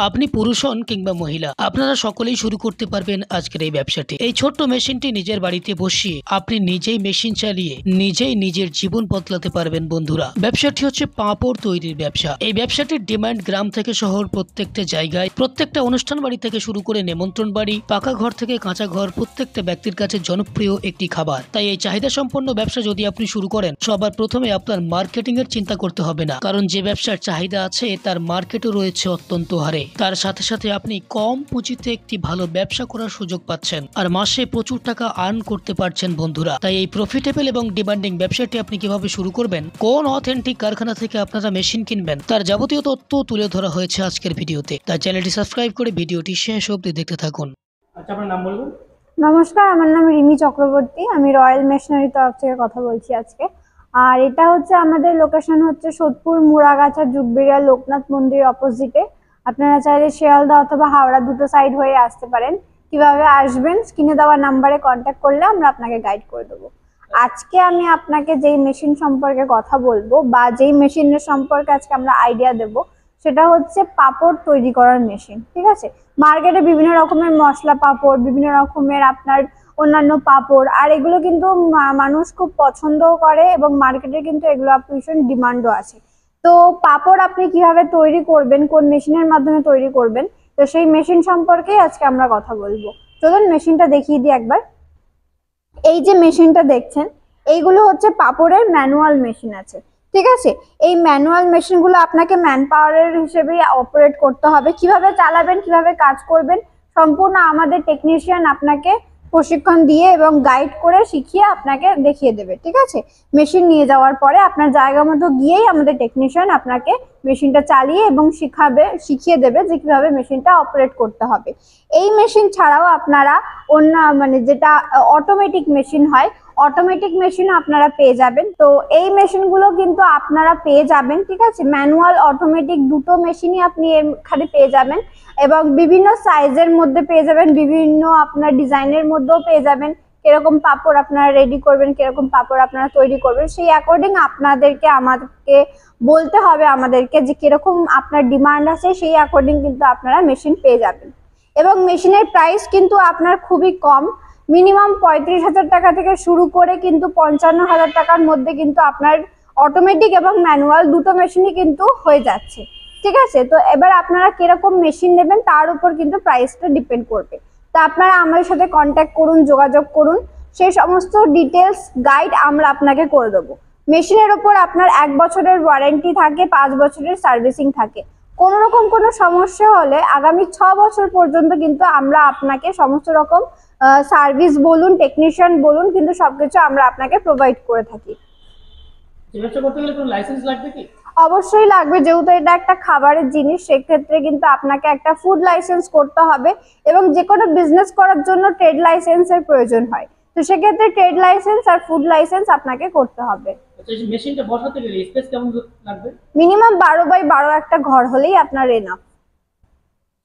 আপনি পুরুষ হন কিংবা মহিলা, আপনারা সকলেই শুরু করতে পারবেন আজকের এই ব্যবসাটি। এই ছোট্ট মেশিনটি নিজের বাড়িতে বসিয়ে আপনি নিজেই মেশিন চালিয়ে নিজেই নিজের জীবন বদলাতে পারবেন বন্ধুরা। ব্যবসাটি হচ্ছে পাঁপড় তৈরির ব্যবসা। এই ব্যবসাটির ডিমান্ড গ্রাম থেকে শহর প্রত্যেকটা জায়গায়, প্রত্যেকটা অনুষ্ঠান বাড়ি থেকে শুরু করে নেমন্ত্রণ বাড়ি, পাকা ঘর থেকে কাঁচা ঘর, প্রত্যেকটা ব্যক্তির কাছে জনপ্রিয় একটি খাবার। তাই এই চাহিদা সম্পন্ন ব্যবসা যদি আপনি শুরু করেন, সবার প্রথমে আপনার মার্কেটিং এর চিন্তা করতে হবে না, কারণ যে ব্যবসার চাহিদা আছে তার মার্কেটও রয়েছে অত্যন্ত হারে। তার সাথে সাথে আপনি কম পুঁজিতে একটি ভালো ব্যবসা করার সুযোগ পাচ্ছেন আর মাসে প্রচুর টাকা আর্ন করতে পারছেন বন্ধুরা। তাই এই প্রফিটেবল এবং ডিমান্ডিং ব্যবসাটি আপনি কিভাবে শুরু করবেন, কোন অথেন্টিক কারখানা থেকে আপনারা মেশিন কিনবেন, তার যাবতীয় তথ্য তুলে ধরা হয়েছে আজকের ভিডিওতে। তাই চ্যানেলটি সাবস্ক্রাইব করে ভিডিওটি শেষ অবধি দেখতে থাকুন। আচ্ছা, আপনার নাম বলবেন? নমস্কার, আমার নাম রিমি চক্রবর্তী। আমি রয়্যাল মেশিনারির তরফ থেকে কথা বলছি আজকে। আর এটা হচ্ছে আমাদের লোকেশন হচ্ছে সোদপুর মুড়াগাছা যুগবেড়িয়া লোকনাথ মন্দির অপোজিটে। আপনারা চাইলে শিয়ালদা অথবা হাওড়া দুটো সাইড হয়ে আসতে পারেন। কিভাবে আসবেন, স্ক্রিনে দেওয়া নাম্বারে কন্ট্যাক্ট করলে আমরা আপনাকে গাইড করে দেবো। আজকে আমি আপনাকে যেই মেশিন সম্পর্কে কথা বলবো বা যেই মেশিনের সম্পর্কে আজকে আমরা আইডিয়া দেব, সেটা হচ্ছে পাঁপড় তৈরি করার মেশিন। ঠিক আছে, মার্কেটে বিভিন্ন রকমের মশলা পাঁপড়, বিভিন্ন রকমের আপনার অন্যান্য পাঁপড়, আর এগুলো কিন্তু মানুষ খুব পছন্দও করে এবং মার্কেটে কিন্তু এগুলো ভীষণ ডিমান্ডও আছে। তো পাঁপড় আপনি কিভাবে তৈরি করবেন, কোন মেশিনের মাধ্যমে তৈরি করবেন, তো সেই মেশিন সম্পর্কেই আজকে আমরা কথা বলবো। চলুন মেশিনটা দেখিয়ে দিই একবার। এই যে মেশিনটা দেখছেন, এইগুলো হচ্ছে পাঁপড়ের ম্যানুয়াল মেশিন আছে। ঠিক আছে, এই ম্যানুয়াল মেশিনগুলো আপনাকে ম্যান পাওয়ারের হিসেবে অপারেট করতে হবে। কিভাবে চালাবেন, কিভাবে কাজ করবেন, সম্পূর্ণ আমাদের টেকনিশিয়ান আপনাকে প্রশিক্ষণ দিয়ে এবং গাইড করে শিখিয়ে আপনাকে দেখিয়ে দেবে। ঠিক আছে, মেশিন নিয়ে যাওয়ার পরে আপনার জায়গা মতো গিয়েই আমাদের টেকনিশিয়ান আপনাকে মেশিনটা চালিয়ে এবং শিখিয়ে দেবে যে কিভাবে মেশিনটা অপারেট করতে হবে। এই মেশিন ছাড়াও আপনারা অন্য যেটা অটোমেটিক মেশিন হয়, অটোমেটিক মেশিনও আপনারা পেয়ে যাবেন। তো এই মেশিনগুলো কিন্তু আপনারা পেয়ে যাবেন। ঠিক আছে, ম্যানুয়াল অটোমেটিক দুটো মেশিনই আপনি এখানে পেয়ে যাবেন এবং বিভিন্ন সাইজের মধ্যে পেয়ে যাবেন, বিভিন্ন আপনার ডিজাইনের মধ্যেও পেয়ে যাবেন। কিরকম পাঁপড় আপনারা রেডি করবেন, কিরকম পাঁপড় আপনারা তৈরি করবেন, সেই অ্যাকর্ডিং আমাদেরকে বলতে হবে আমাদেরকে যে কিরকম আপনার ডিমান্ড আছে, সেই অ্যাকর্ডিং কিন্তু আপনারা মেশিন পেয়ে যাবেন। এবং মেশিনের প্রাইস কিন্তু আপনার খুবই কম, মিনিমাম 35,000 টাকা থেকে শুরু করে কিন্তু 55,000 টাকার মধ্যে কিন্তু আপনার অটোমেটিক এবং ম্যানুয়াল দুটো মেশিনই কিন্তু হয়ে যাচ্ছে। ঠিক আছে, তো এবার আপনারা কিরকম মেশিন নেবেন তার উপর কিন্তু প্রাইসটা ডিপেন্ড করবে। তো আপনারা আমাদের সাথে কন্ট্যাক্ট করুন, যোগাযোগ করুন, সেই সমস্ত ডিটেলস গাইড আমরা আপনাকে করে দেবো। মেশিনের উপর আপনার 1 বছরের ওয়ারেন্টি থাকে, 5 বছরের সার্ভিসিং থাকে। কোনো রকম কোনো সমস্যা হলে আগামী 6 বছর পর্যন্ত কিন্তু আমরা আপনাকে সমস্ত রকম সার্ভিস বলুন, টেকনিশিয়ান বলুন, কিন্তু সবকিছু আমরা আপনাকে প্রোভাইড করে থাকি। ব্যবসা করতে গেলে কোনো লাইসেন্স লাগবে কি? অবশ্যই লাগবে, যেহেতু এটা একটা খাবারের জিনিস, সেক্ষেত্রে কিন্তু আপনাকে একটা ফুড লাইসেন্স করতে হবে এবং যে কোনো বিজনেস করার জন্য ট্রেড লাইসেন্সের প্রয়োজন হয়। তো সেক্ষেত্রে ট্রেড লাইসেন্স আর ফুড লাইসেন্স আপনাকে করতে হবে। আচ্ছা, এই মেশিনটা বসাতে গেলে স্পেস কেমন লাগবে? মিনিমাম 12x12 একটা ঘর হলেই আপনার এনাফ।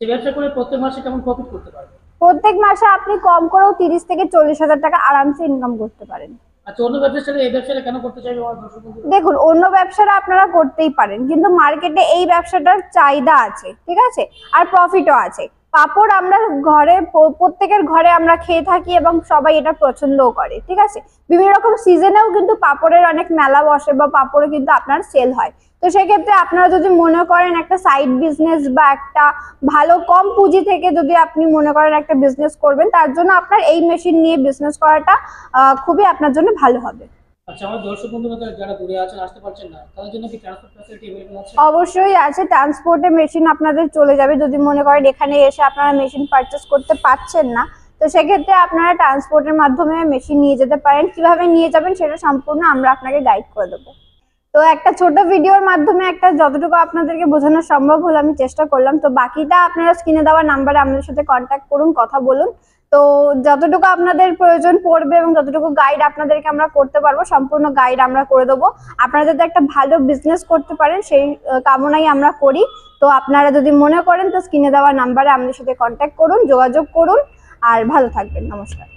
এই ব্যবসা করে প্রত্যেক মাসে কেমন প্রফিট করতে পারবেন? প্রত্যেক মাসে আপনি কম করেও 30 থেকে 40,000 টাকা আরামসে ইনকাম করতে পারেন। আচ্ছা, অন্য ব্যবসার সাথে এই ব্যবসাটা কেন করতে চাইবে আমার দর্শক বন্ধুরা? দেখুন, অন্য ব্যবসাটা আপনারা করতেই পারেন, কিন্তু মার্কেটে এই ব্যবসাটার চাহিদা আছে। ঠিক আছে, আর প্রফিটও আছে। পাঁপড় আমরা ঘরে, প্রত্যেকের ঘরে আমরা খেয়ে থাকি এবং সবাই এটা পছন্দও করে। ঠিক আছে, বিভিন্ন রকম সিজনেও কিন্তু পাঁপড়ের অনেক মেলা বসে বা পাঁপড়ও কিন্তু আপনার সেল হয়। তো সেক্ষেত্রে আপনারা যদি মনে করেন একটা সাইড বিজনেস বা একটা ভালো কম পুঁজি থেকে যদি আপনি মনে করেন একটা বিজনেস করবেন, তার জন্য আপনার এই মেশিন নিয়ে বিজনেস করাটা খুবই আপনার জন্য ভালো হবে। আচ্ছা, আমার দর্শক বন্ধুরা যারা দূরে আছেন, আসতে পারছেন না, তাদের জন্য কি ট্রান্সপোর্ট ফ্যাসিলিটি अवेलेबल আছে? অবশ্যই আছে, ট্রান্সপোর্টে মেশিন আপনাদের চলে যাবে। যদি মনে করেন এখানে এসে আপনারা মেশিন পারচেস করতে পারছেন না, তো সেক্ষেত্রে আপনারা ট্রান্সপোর্টের মাধ্যমে মেশিন নিয়ে যেতে পারেন। কিভাবে নিয়ে যাবেন সেটা সম্পূর্ণ আমরা আপনাকে গাইড করে দেবো। তো একটা ছোট ভিডিওর মাধ্যমে একটা যতটুকু আপনাদেরকে বোঝানো সম্ভব হলো আমি চেষ্টা করলাম। তো বাকিটা আপনারা স্ক্রিনে দেওয়া নাম্বারে আমাদের সাথে কন্ট্যাক্ট করুন, কথা বলুন। তো যতটুকু আপনাদের প্রয়োজন পড়বে এবং যতটুকু গাইড আপনাদেরকে আমরা করতে পারবো, সম্পূর্ণ গাইড আমরা করে দেবো। আপনারা যাতে একটা ভালো বিজনেস করতে পারেন সেই কামনাই আমরা করি। তো আপনারা যদি মনে করেন তো স্ক্রিনে দেওয়া নাম্বারে আমাদের সাথে কন্ট্যাক্ট করুন, যোগাযোগ করুন, আর ভালো থাকবেন। নমস্কার।